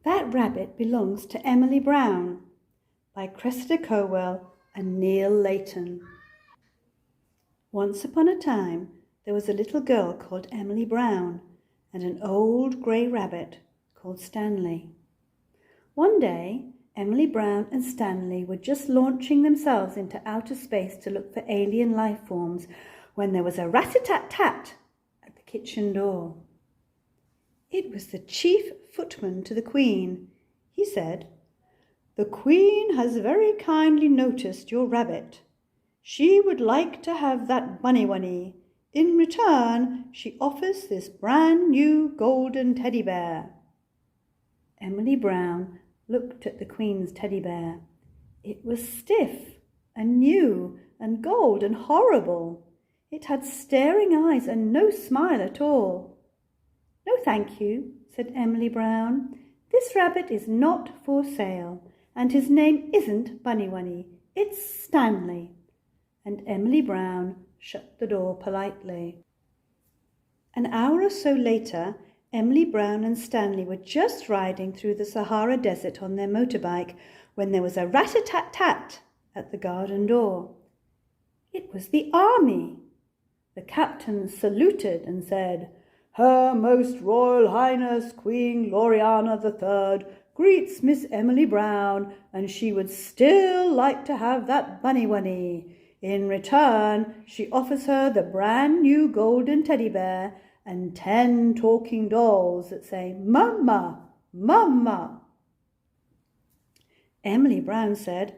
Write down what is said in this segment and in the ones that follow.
That Rabbit Belongs to Emily Brown by Cressida Cowell and Neal Layton. Once upon a time, there was a little girl called Emily Brown and an old grey rabbit called Stanley. One day, Emily Brown and Stanley were just launching themselves into outer space to look for alien life forms when there was a rat-a-tat-tat at the kitchen door. It was the chief footman to the Queen. He said, "The Queen has very kindly noticed your rabbit. She would like to have that bunny-wunny. In return, she offers this brand new golden teddy bear." Emily Brown looked at the Queen's teddy bear. It was stiff and new and gold and horrible. It had staring eyes and no smile at all. "No, thank you," said Emily Brown. "This rabbit is not for sale, and his name isn't Bunny-Wunny. It's Stanley." And Emily Brown shut the door politely. An hour or so later, Emily Brown and Stanley were just riding through the Sahara Desert on their motorbike when there was a rat-a-tat-tat at the garden door. It was the army. The captain saluted and said, "Her Most Royal Highness Queen Gloriana III greets Miss Emily Brown, and she would still like to have that bunny-wunny. In return, she offers her the brand new golden teddy bear and 10 talking dolls that say, 'Mama, Mama.'" Emily Brown said,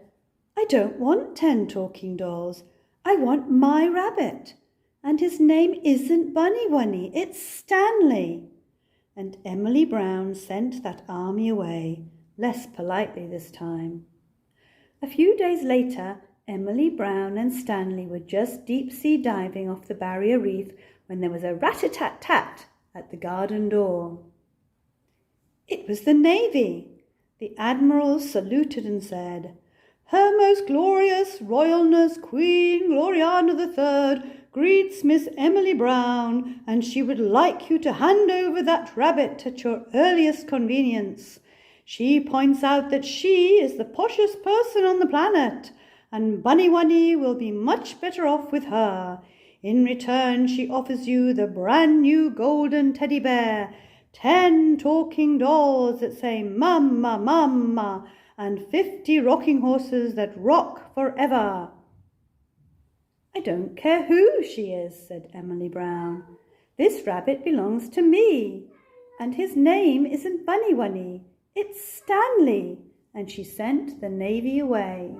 "I don't want 10 talking dolls. I want my rabbit. And his name isn't Bunny-Wunny, it's Stanley." And Emily Brown sent that army away, less politely this time. A few days later, Emily Brown and Stanley were just deep-sea diving off the barrier reef when there was a rat-a-tat-tat at the garden door. It was the Navy. The Admiral saluted and said, "Her Most Glorious Royalness Queen Gloriana III greets Miss Emily Brown, and she would like you to hand over that rabbit at your earliest convenience. She points out that she is the poshest person on the planet, and Bunny-Wunny will be much better off with her. In return, she offers you the brand new golden teddy bear, 10 talking dolls that say 'Mama, Mama,' and 50 rocking horses that rock forever." "I don't care who she is," said Emily Brown. "This rabbit belongs to me, and his name isn't Bunny-Wunny, it's Stanley." And she sent the Navy away.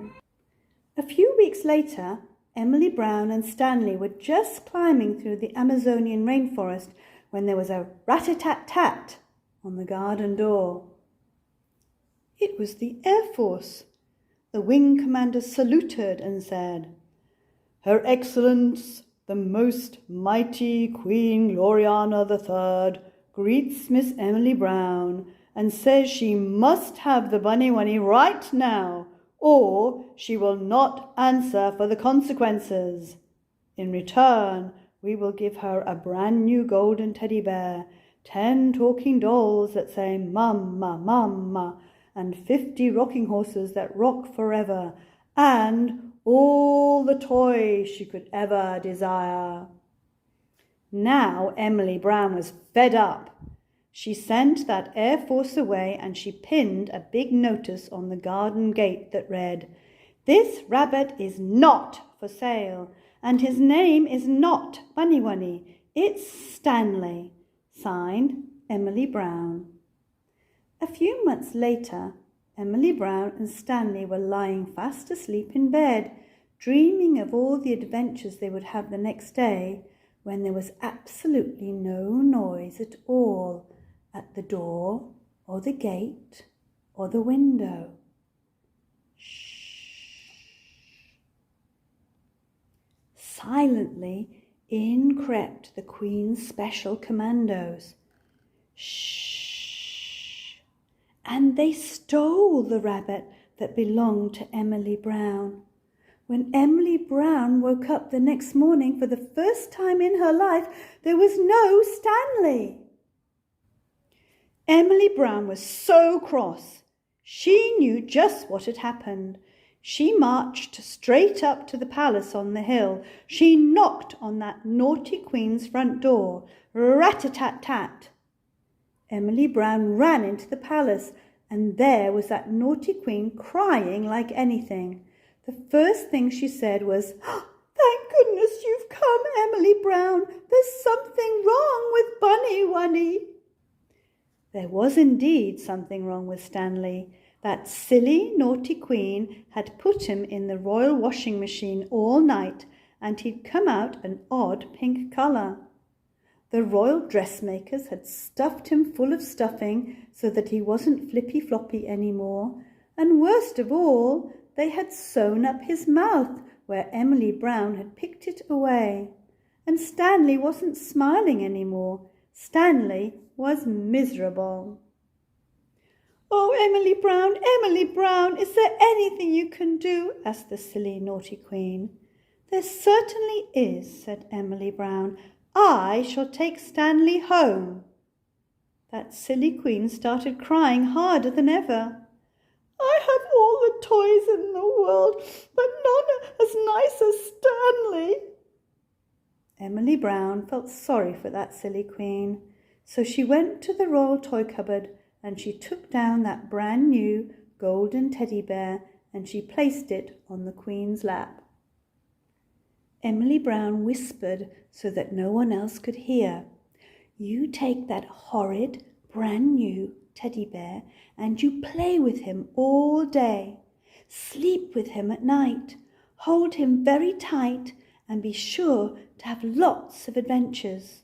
A few weeks later, Emily Brown and Stanley were just climbing through the Amazonian rainforest when there was a rat-a-tat-tat on the garden door. It was the Air Force. The wing commander saluted and said, "Her Excellence, the Most Mighty Queen Gloriana III greets Miss Emily Brown and says she must have the bunny-wunny right now, or she will not answer for the consequences. In return, we will give her a brand new golden teddy bear, 10 talking dolls that say 'Mama, Mama,' and 50 rocking horses that rock forever, and all the toys she could ever desire." Now Emily Brown was fed up. She sent that Air Force away, and she pinned a big notice on the garden gate that read, "This rabbit is not for sale, and his name is not Bunny-Wunny, it's Stanley." Signed, Emily Brown. A few months later, Emily Brown and Stanley were lying fast asleep in bed, dreaming of all the adventures they would have the next day, when there was absolutely no noise at all at the door or the gate or the window. Shh. Silently in crept the Queen's special commandos. Shh. And they stole the rabbit that belonged to Emily Brown. When Emily Brown woke up the next morning for the first time in her life, there was no Stanley. Emily Brown was so cross. She knew just what had happened. She marched straight up to the palace on the hill. She knocked on that naughty queen's front door. Rat-a-tat-tat. Emily Brown ran into the palace, and there was that naughty queen crying like anything. The first thing she said was, "Thank goodness you've come, Emily Brown. There's something wrong with Bunny Wunny." There was indeed something wrong with Stanley. That silly, naughty queen had put him in the royal washing machine all night, and he'd come out an odd pink colour. The royal dressmakers had stuffed him full of stuffing so that he wasn't flippy-floppy any more, and worst of all, they had sewn up his mouth where Emily Brown had picked it away. And Stanley wasn't smiling any more. Stanley was miserable. "Oh, Emily Brown, is there anything you can do?" asked the silly, naughty queen. "There certainly is," said Emily Brown. "I shall take Stanley home." That silly queen started crying harder than ever. "I have all the toys in the world, but none as nice as Stanley." Emily Brown felt sorry for that silly queen, so she went to the royal toy cupboard and she took down that brand new golden teddy bear and she placed it on the queen's lap. Emily Brown whispered so that no one else could hear, "You take that horrid brand new teddy bear and you play with him all day. Sleep with him at night. Hold him very tight and be sure to have lots of adventures.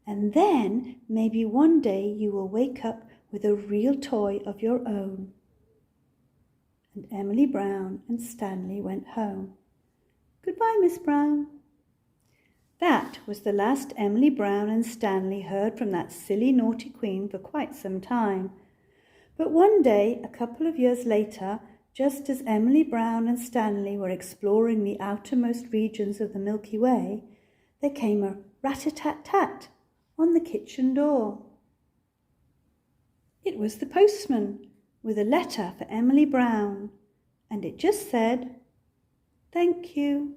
And then maybe one day you will wake up with a real toy of your own." And Emily Brown and Stanley went home. Goodbye, Miss Brown. That was the last Emily Brown and Stanley heard from that silly naughty queen for quite some time. But one day, a couple of years later, just as Emily Brown and Stanley were exploring the outermost regions of the Milky Way, there came a rat-a-tat-tat on the kitchen door. It was the postman with a letter for Emily Brown, and it just said, "Thank you."